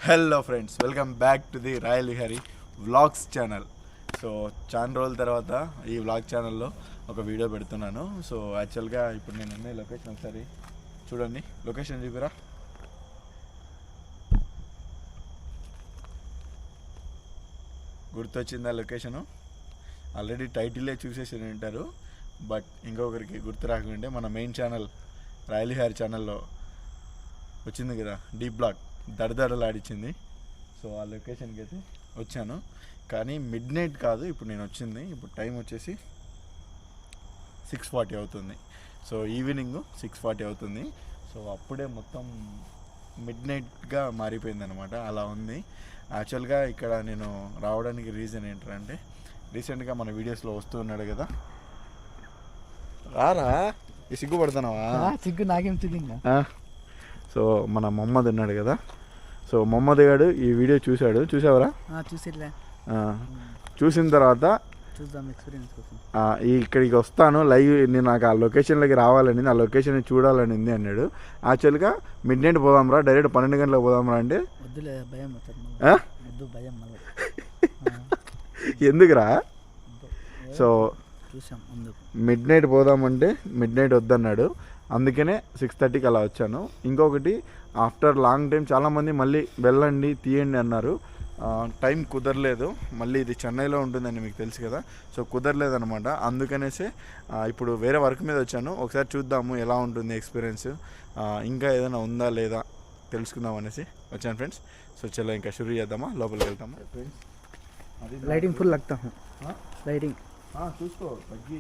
Hello friends, welcome back to the royal Vihari vlogs channel. So చాలా రోజుల తర్వాత ఈ వ్లాగ్ ఛానల్లో ఒక వీడియో పెడుతున్నాను. సో యాక్చువల్గా ఇప్పుడు నేను ఉన్న లొకేషన్ ఒకసారి చూడండి. లొకేషన్ చూపిరా. గుర్తొచ్చింది ఆ లొకేషను. ఆల్రెడీ టైటిలే చూసేసి ఉంటారు, బట్ ఇంకొకరికి గుర్తు రాకుంటే మన మెయిన్ ఛానల్ రాయల్ విహారీ ఛానల్లో వచ్చింది కదా డీప్ బ్లాగ్, దడదడలాడిచ్చింది. సో ఆ లొకేషన్కి అయితే వచ్చాను, కానీ మిడ్ నైట్ కాదు ఇప్పుడు నేను వచ్చింది. ఇప్పుడు టైం వచ్చేసి 6:40 అవుతుంది. సో ఈవినింగ్ 6:40 అవుతుంది. సో అప్పుడే మొత్తం మిడ్ నైట్గా మారిపోయింది అనమాట. అలా ఉంది. యాక్చువల్గా ఇక్కడ నేను రావడానికి రీజన్ ఏంటంటే, రీసెంట్గా మన వీడియోస్లో వస్తూ ఉన్నాడు కదా. రారా, ఈ సిగ్గుపడుతున్నావా? సిగ్గు నాకేం తెలియదు. సో మన మొహమ్మద్ ఉన్నాడు కదా. సో మొహమ్మద్ గారు ఈ వీడియో చూసావరా? చూసిన తర్వాత చూద్దాం ఎక్స్పీరియన్స్ కోసం ఇక్కడికి వస్తాను లైవ్, నేను నాకు ఆ లొకేషన్లోకి రావాలని, ఆ లొకేషన్ చూడాలనింది అన్నాడు. యాక్చువల్గా మిడ్ నైట్ పోదాంరా, డైరెక్ట్ 12 గంటలకు పోదాంరా అంటే వద్దులే, భయం భయం. ఎందుకురా? సో చూసాం మిడ్ నైట్ పోదామంటే మిడ్ నైట్ వద్దన్నాడు. అందుకనే 6:30కి అలా వచ్చాను. ఇంకొకటి, ఆఫ్టర్ లాంగ్ టైం చాలామంది మళ్ళీ వెళ్ళండి తీయండి అన్నారు. టైం కుదరలేదు. మళ్ళీ ఇది చెన్నైలో ఉంటుందని మీకు తెలుసు కదా. సో కుదరలేదనమాట. అందుకనేసి ఇప్పుడు వేరే వర్క్ మీద వచ్చాను. ఒకసారి చూద్దాము ఎలా ఉంటుంది ఎక్స్పీరియన్స్, ఇంకా ఏదైనా ఉందా లేదా తెలుసుకుందాం అనేసి వచ్చాను ఫ్రెండ్స్. సో చలో ఇంకా షురూ చేద్దామా, లోపలికి వెళ్తామా ఫ్రెండ్స్. అది లైటింగ్ ఫుల్ లగ్తా లైటింగ్ చూసుకో, తగ్గి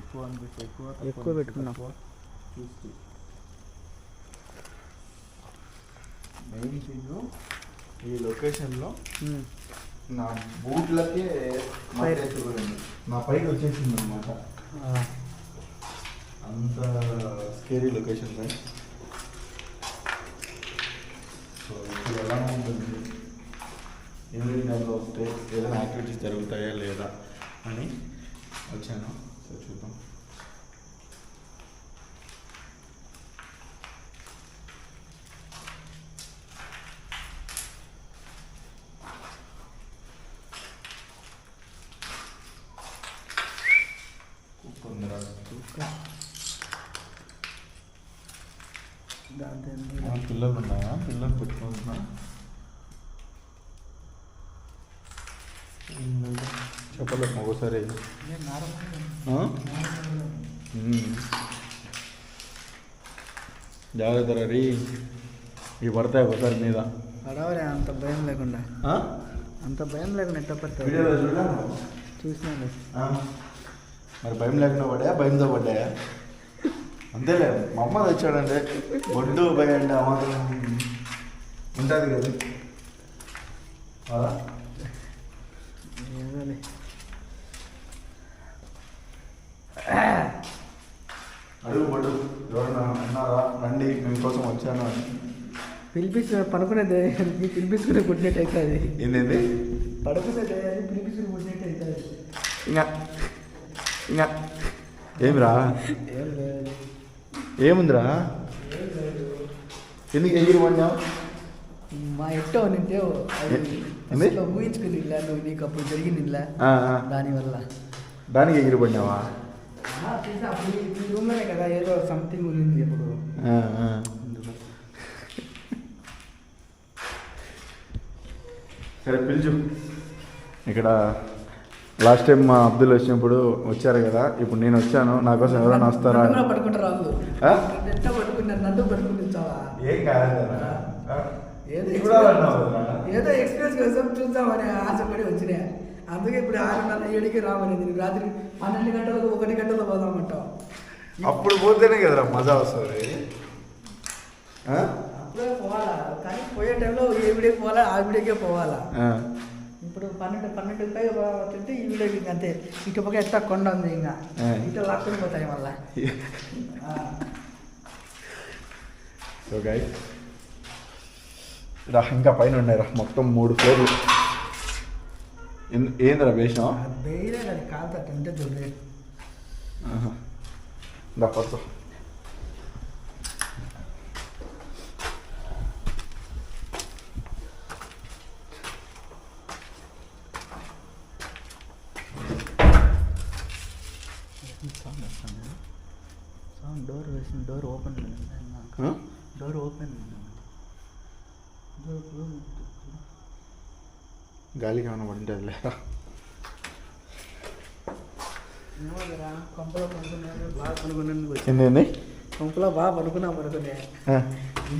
ఎక్కువ అనిపిస్తే ఎక్కువ పెట్టుకున్నా చూస్తూ. మెయిన్ థింగ్ ఈ లొకేషన్లో నా బూట్లకే నా పైకి వచ్చేసింది అనమాట. అంత స్కేరీ లొకేషన్. సో ఇప్పుడు ఎలా ఉంటుంది, ఈవినింగ్ టైంలో వస్తే ఏదైనా యాక్టివిటీస్ జరుగుతాయా లేదా అని వచ్చాను. సో చూద్దాం. పిల్లలు ఉన్నాయా? పిల్లలు పెట్టుకుంటున్నా. చెప్పలేము ఒకసారి. జాగ్రత్త రీ, ఇవి పడతాయి ఒకసారి మీద. పడవలే, అంత భయం లేకుండా ఎట్లా పడతాయి? చూసినాను. మరి భయం లేకుండా పడ్డాయా, భయంతో పడ్డాయా? అంతేలే, మా అమ్మ తెచ్చాడంటే బొడ్డు భయం అంటే ఆ మాత్రం ఉంటుంది కదా. అడుగు బొడ్డు, ఎవరన్నా అన్నారా రండి మీకోసం వచ్చాను అని? పడుకునేది పిలిపించుకునే పుట్టినట్టు అవుతుంది. ఏంటండి? పడుకునేది పిలిపించుకుని పుట్టినట్టు అవుతుంది. ఇంకా ఏమిరా, ఏముందిరా? ఎందుకు ఎగిరి పడినావు? మా ఎట్టో నింటే ఊహించుకుని ఇలా నువ్వు, నీకు అప్పుడు జరిగింది ఇలా, దానివల్ల దానికి ఎగిరి పడినావా? ఈ రూమ్లోనే కదా ఏదో సంథింగ్ ఉంది ఇప్పుడు. సరే పిలుచు. ఇక్కడ లాస్ట్ టైం మా అబ్దుల్ వచ్చినప్పుడు వచ్చారు కదా, ఇప్పుడు నేను వచ్చాను. నా కోసం ఎవరైనా వస్తారా? పట్టుకుంటారు ఏం కాదు, ఏదో ఎక్స్పీరియన్స్ కోసం చూద్దామని ఆశపడి వచ్చినాయి. అందుకే ఇప్పుడు 6:30-7కి రామనేది. రాత్రి 12 గంటలకు 1 గంటలో పోదామంటావు. అప్పుడు పోతేనే కదరా మజా వస్తుంది. అప్పుడే పోవాలా, కానీ పోయే టైంలో ఏ వీడియోకి పోవాలా, ఆ వీడియోకే పోవాలా. ఇప్పుడు 12 పై తింటే ఈ వీడియోకి అంతే. ఇటు పక్క ఎట్లా కొండ ఉంది, ఇంకా ఇటు లాక్కొని పోతాయి మళ్ళా. సో గైస్ రా, ఇంకా పైన ఉన్నాయి రా, మొత్తం 3 ఫ్లోర్లు. ఏందిరా వేసినా? వేరే అది కాదు, అంటే చూడలేదు. పడుకో. సౌండ్ వస్తుంది. సౌండ్ డోర్ వేసిన డోర్ ఓపెన్ డోర్ ఓపెన్ గాలికి ఏమైనా పడింటుంది లేదా? కొంపలో పడుకున్నాను, బాగా పడుకున్నాను. ఏంటండి? కొంపలో బాగా పడుకునే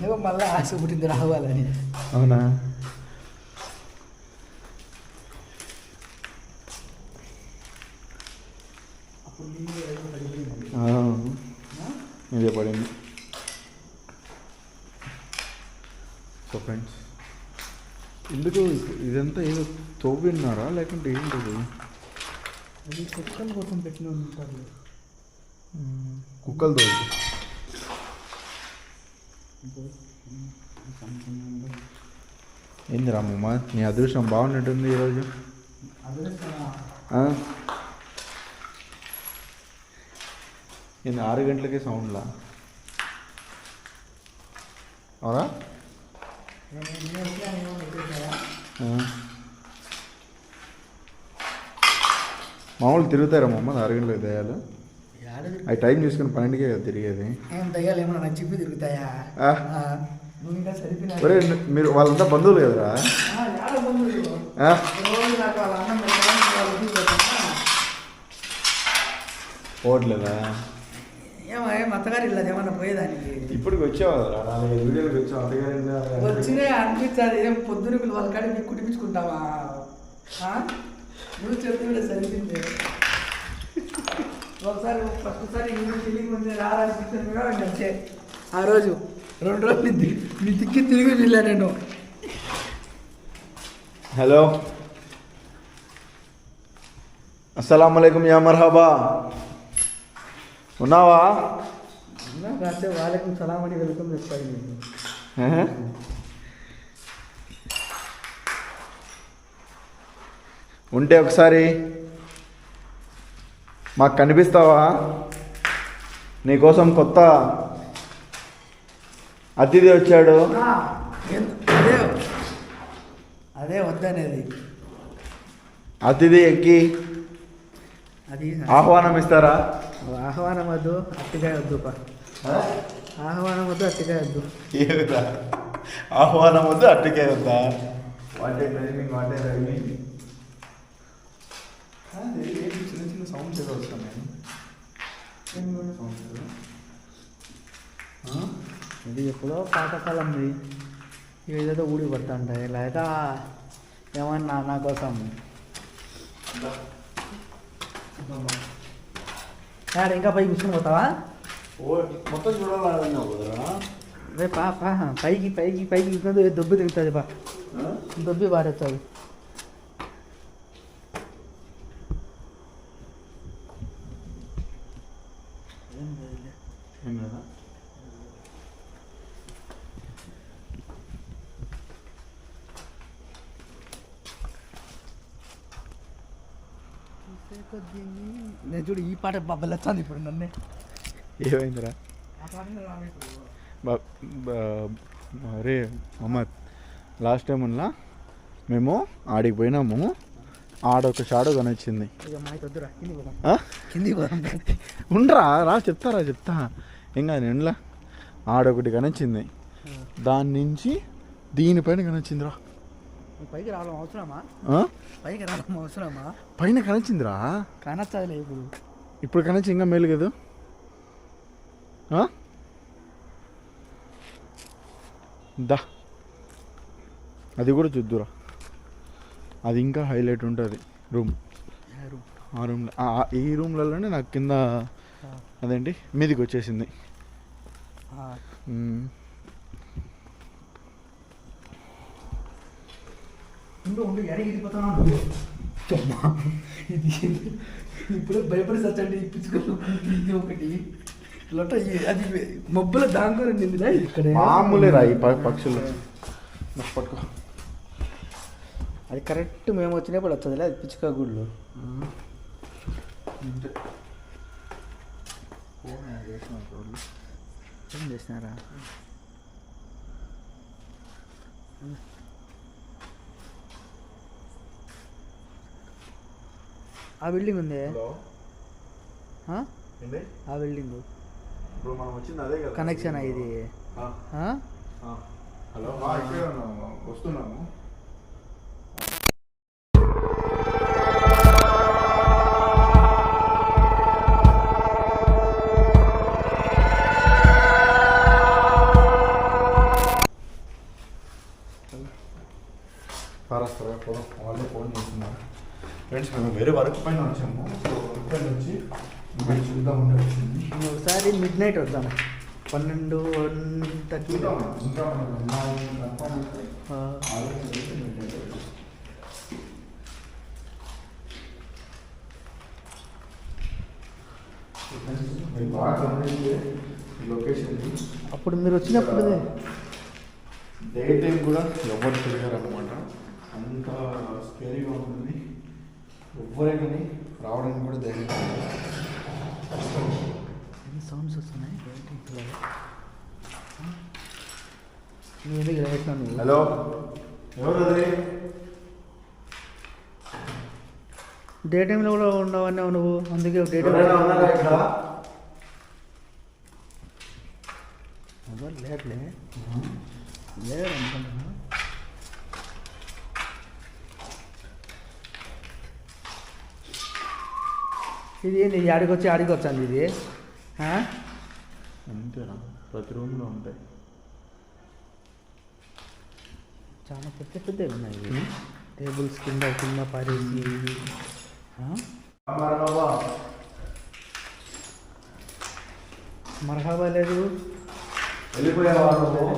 ఏమో మళ్ళీ ఆశ పుట్టింది రావాలని. అవునా? అప్పుడు పడిపోయింది. ఇదే పడింది. సో ఫ్రెండ్స్, ఎందుకు ఇదంతా ఏదో తోవిన్నారా లేకుంటే ఏంటిది? అది కుక్కల కోసం పెట్టిన ఉంటారు. కుక్కలు తోవి ఏంది రామమ్మ, నీ అదృష్టం బాగున్నట్టుంది ఈరోజు. ఏంది 6 గంటలకే సౌండ్లా? అవునా? మామూలు తిరుగుతారా మమ్మ 6 గంటలకు దయ్యాలు? అవి టైం చూసుకుని 12కే కదా తిరిగేది. ఏం దయ్యాలు ఏమన్నా నాకు చెప్పి తిరుగుతాయా? నువ్వు ఇంకా సరిపోయినా. ఒరే, మీరు వాళ్ళంతా బంధువులు కదరా? పోవట్లేదా? ఏం అత్తగారి ఇల్లు ఏమన్నా పోయేదానికి? ఇప్పటికి వచ్చావు కదరా, 4-5 వీడియోలకు వచ్చావు. అత్తగారి వచ్చినే అనిపించాలి. ఏం పొద్దున వాళ్ళ కాడికి మీకు కుట్టించుకుంటావా? నువ్వు చెప్తుంటే సరిపోయింది. ఒకసారి ఫస్ట్సారి ఫీలింగ్ ఉంది రావాలనిపించింది కూడా అంతే. ఆ రోజు 2 రోజులు నీ తిక్కి తిరిగి వెళ్ళా నేను. హలో, అస్సలాముఅలైకుం యా మర్హబా. ఉన్నావా? కాసే వాళ్ళకి సలాం అని వెల్కమ్ చెప్తాను నేను. ఉంటే ఒకసారి మాకు కనిపిస్తావా? నీకోసం కొత్త అతిథి వచ్చాడు. అదే అదే వద్దనేది. అతిథి ఎక్కి అది ఆహ్వానం ఇస్తారా? ఆహ్వానం వద్దు, అట్టిగా వద్దు. ఆహ్వానం వద్దు, అట్టిగా వద్దు. ఏమిరా ఆహ్వానం వద్దు, అట్టికే వద్దా? What a timing, what a timing. చిన్న చిన్న సౌండ్స్ ఏదో వస్తున్నాయి. ఇది ఎప్పుడో పాతకాలంది. ఏదేదో ఊడి పడుతుంటాయి. లేదా ఏమన్నా నా కోసం ఇంకా పైకి కూర్చొని పోతావా? మొత్తం చూడాలన్నావు కదరా? రే పా పైకి పైకి పైకి దొబ్బి దిగుతుంది. దొబ్బి పారేస్తుంది. నేను చూడు ఈ పాట బల్లొచ్చాను ఇప్పుడు నన్నే. ఏమైందిరా? అరే మహమ్మద్, లాస్ట్ టైం ఉన్నా మేము ఆడికి పోయినాము. ఆడొక షాడో కనొచ్చింది. ఉండరా రా, చెప్తా ఏం కాదు ఎండ్లా. ఆడొకటి కనొచ్చింది, దాని నుంచి దీనిపైన కనొచ్చిందిరా. పైకి రావడం అవసరమా? పైకి రావడం అవసరమా? పైన కనొచ్చిందిరా. కనొచ్చాదిలే ఇప్పుడు కనొచ్చి ఇంకా మేలు కదా. దా, అది కూడా చూద్దురా. అది ఇంకా హైలైట్ ఉంటుంది రూమ్. ఆ రూమ్లో, ఈ రూమ్లలోనే నాకు కింద అదేంటి మీదికి వచ్చేసింది. ఇది ఇప్పుడు భయపడి సచ్చండి ఇప్పించుకోవాలి. ఒకటి లొట్ట అది మబ్బుల దాంట్లో నిందిదా ఇక్కడ. మామూలే రా ఈ పక్షులు. పట్టుకో, అది కరెక్ట్ మేము వచ్చినప్పుడు వస్తుంది. అది పిచ్చుక గుళ్ళు ఏం చేసినారా? ఆ బిల్డింగ్ ఉంది. ఏంటి ఆ బిల్డింగ్ ఇప్పుడు మనం వచ్చింది అదే కదా కనెక్షన్ ఇది. హలో ఇక్కడే ఉన్నాము, వస్తున్నాము. పారేస్తారా పోదాం, వాళ్ళే ఫోన్ చేస్తున్నారు. ఫ్రెండ్స్ మేము వేరే వర్క్ పైన వచ్చాము. సో వర్క్ పైన వచ్చి మీరు చూద్దామని వచ్చింది. ఒకసారి మిడ్ నైట్ వద్దాం, 12:30. ఇంకా బాగా గమనించే లొకేషన్. అప్పుడు మీరు వచ్చినప్పుడు డే టైం కూడా ఎవరు తిరిగారు అనమాట. అంత స్కేరీగా ఉంటుంది. ఎవ్వరైనా రావడానికి కూడా ధైర్యం. ఎన్ని సౌండ్స్ వస్తున్నాయి. నేను హలో, ఎవరు అది? డే టైంలో కూడా ఉండవన్నావు నువ్వు, అందుకే డే టైం లేట్లే లేదు అనుకుంటున్నా. ఇది ఏంది ఆడికి వచ్చాను ఇది. అంతేనా? ప్రతి రూమ్లో ఉంటాయి. చాలా పెద్ద పెద్దవి ఉన్నాయి. టేబుల్స్ కింద పారేసి. మరహబా లేదు, వెళ్ళిపోయేవాళ్ళు.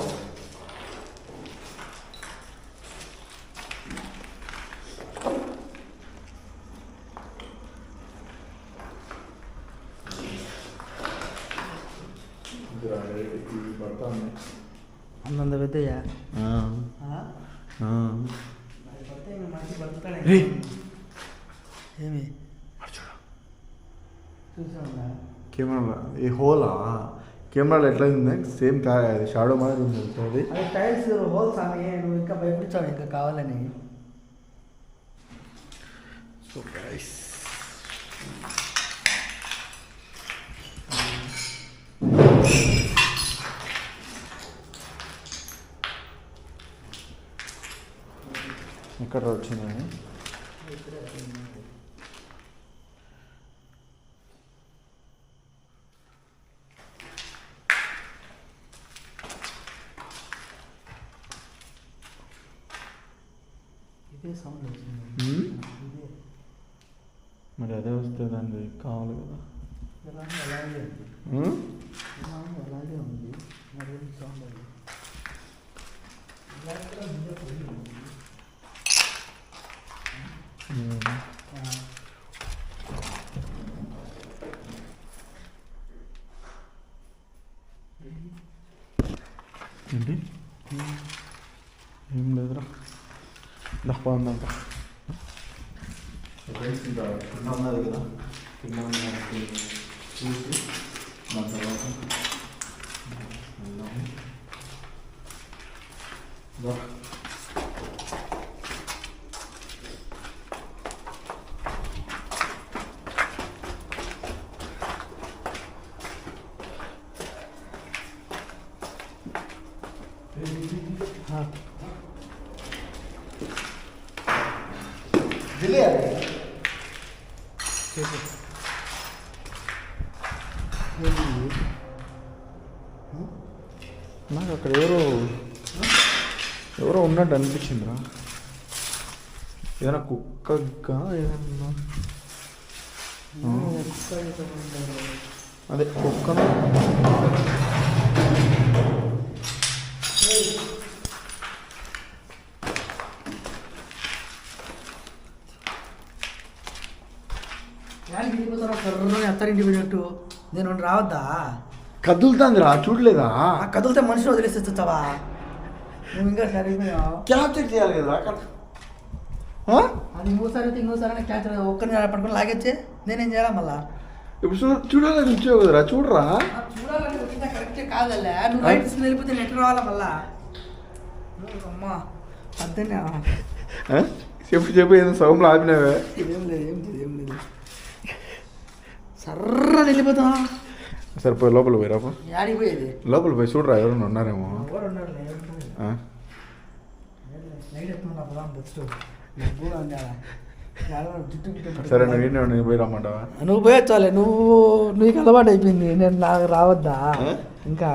అందంత పెద్దయ్యా. ఏమి చూసా కెమెరా ఈ హోలా కెమెరాలో ఎట్లా ఉంది? సేమ్ షాడో మాదిరి ఉంది. అది టైల్స్ హోల్స్ అని నువ్వు ఇంకా భయపడించావు ఇంకా కావాలని. సో గైస్ ఎక్కడ వచ్చిందని ఇదే సౌండ్ వచ్చింది. మరి అదే వస్తే దాన్ని కావాలి కదా. అలాగే అలాగే ఉంది. మరి సౌండ్ అది ఏంటి? ఏం లేదురా, దప్పందంట. కింద ఉన్నది కదా, కింద ఉన్నది చూసి దాని తర్వాత నాకు అక్కడ ఎవరో ఉన్నట్టు అనిపించిందిరా. ఏదైనా కుక్కగా ఏదన్నా అదే కుక్కను. అత్తారింటి పోయినట్టు నేను రావద్దా? కదులుతుందిరా, చూడలేదా? కదిలితే మనుషులు వదిలేసేస్తావా నువ్వు? ఇంకా సరిపోయావు. క్యాప్చర్ చేయాలి కదా. అది ఇంకోసారి క్యాప్చర్ ఒక్కరిని పట్టుకొని లాగేచ్చే నేనేం చేయాలా మళ్ళా? ఇప్పుడు చూడాలని వచ్చావు కదరా, చూడరా. చూడాలని వచ్చిందా కరెక్టే కాదలే. నువ్వు రైట్ వెళ్ళిపోతే నెట్ రావాలా మళ్ళా? అమ్మా అద్దనే చెప్పు ఏదో సౌండ్లో ఆపినావే. ఏం లేదు సర్ర వెళ్ళిపోతాం. సరే పోయి లోపల పోయి రాపో. ఆడిపోయేది లోపల పోయి చూడరా ఎవరైనా ఉన్నారేమో. ఆ? సరే నువ్వు ఏంటి నువ్వు పోయి రమ్మంటావా? నువ్వు పోయొచ్చాలే, నీకు అలవాటు అయిపోయింది, నేను నాకు రావద్దా ఇంకా.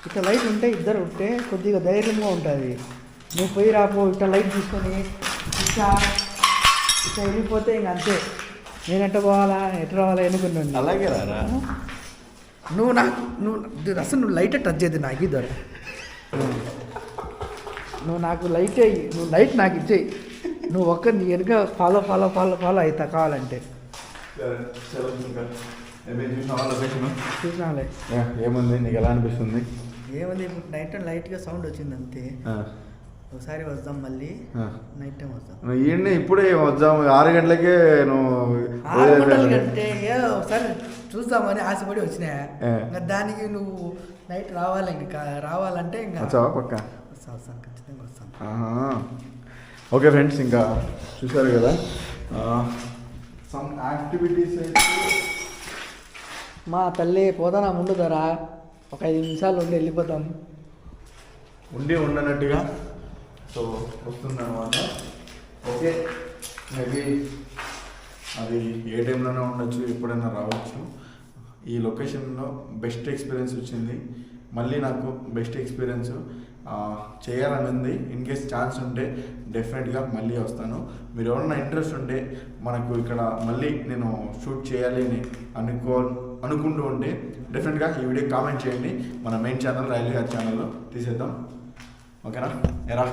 ఇట్లా లైట్ ఉంటే ఇద్దరు ఉంటే కొద్దిగా ధైర్యంగా ఉంటుంది. నువ్వు పోయి రాపో ఇట్లా లైట్ తీసుకొని ఇట్లా ఇట్లా వెళ్ళిపోతే ఇంక అంతే. నేను ఎట్ట పోవాలా ఎట్ట రావాలా ఎన్నుకున్నాను. అలాగే రారా. నువ్వు లైటే టచ్ చేయద్దు నాకు ఇద్దరు. నువ్వు నాకు లైట్ అయ్యి, నువ్వు లైట్ నాకు ఇచ్చేయి. నువ్వు నీ వెనుక ఫాలో అవుతా కావాలంటే. చూసినాలే. ఏముంది నీకు ఎలా అనిపిస్తుంది? ఏముంది ఇప్పుడు నైట్ టైం లైట్గా సౌండ్ వచ్చింది అంతే. ఒకసారి వద్దాం మళ్ళీ నైట్ టైం వద్దాం. ఈయన ఇప్పుడే వద్దాం 6 గంటలకే నువ్వు 6 గంటల కంటే ఒకసారి చూద్దామని ఆశపడి వచ్చినా. ఇంకా దానికి నువ్వు నైట్ రావాలి, ఇంకా రావాలంటే ఇంకా వచ్చావా పక్క? వస్తాను ఖచ్చితంగా వస్తాను. ఓకే ఫ్రెండ్స్, ఇంకా చూసారు కదా సమ్ యాక్టివిటీస్ అయితే. మా తల్లి పోతానా ముందు ధర ఒక 5 నిమిషాలు ఉండి వెళ్ళిపోతాం. ఉండనట్టుగా సో వస్తుందన్నమాట. ఓకే, మేబీ అది ఏ టైంలోనే ఉండొచ్చు, ఎప్పుడైనా రావచ్చు. ఈ లొకేషన్లో బెస్ట్ ఎక్స్పీరియన్స్ వచ్చింది. మళ్ళీ నాకు బెస్ట్ ఎక్స్పీరియన్స్ చేయాలని ఉంది. ఇన్ కేస్ ఛాన్స్ ఉంటే డెఫినెట్గా మళ్ళీ వస్తాను. మీరు ఎవరన్నా ఇంట్రెస్ట్ ఉంటే మనకు ఇక్కడ మళ్ళీ నేను షూట్ చేయాలి అని అనుకుంటూ ఉంటే డెఫినెట్గా ఈ వీడియో కామెంట్ చేయండి. మన మెయిన్ ఛానల్ రైల్వే గారి ఛానల్లో తీసేద్దాం. ఓకేనా ఎరా?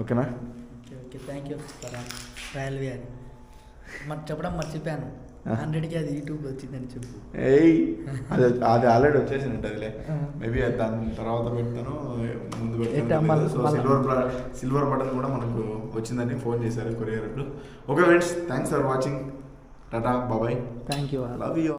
ఓకేనా? ఓకే థ్యాంక్ యూ రైల్వే అని చెప్పడం మర్చిపోయాను. 100కి అది యూట్యూబ్ వచ్చిందని చెప్పు. అది ఆల్రెడీ వచ్చేసినట్టులే. మేబీ దాని తర్వాత పెడతాను, ముందు పెడతాను. సో సిల్వర్ బటన్ కూడా మనకు వచ్చిందని ఫోన్ చేశారు courier. Okay friends, thanks for watching. టాటా బాబాయ్. Thank you. Love you.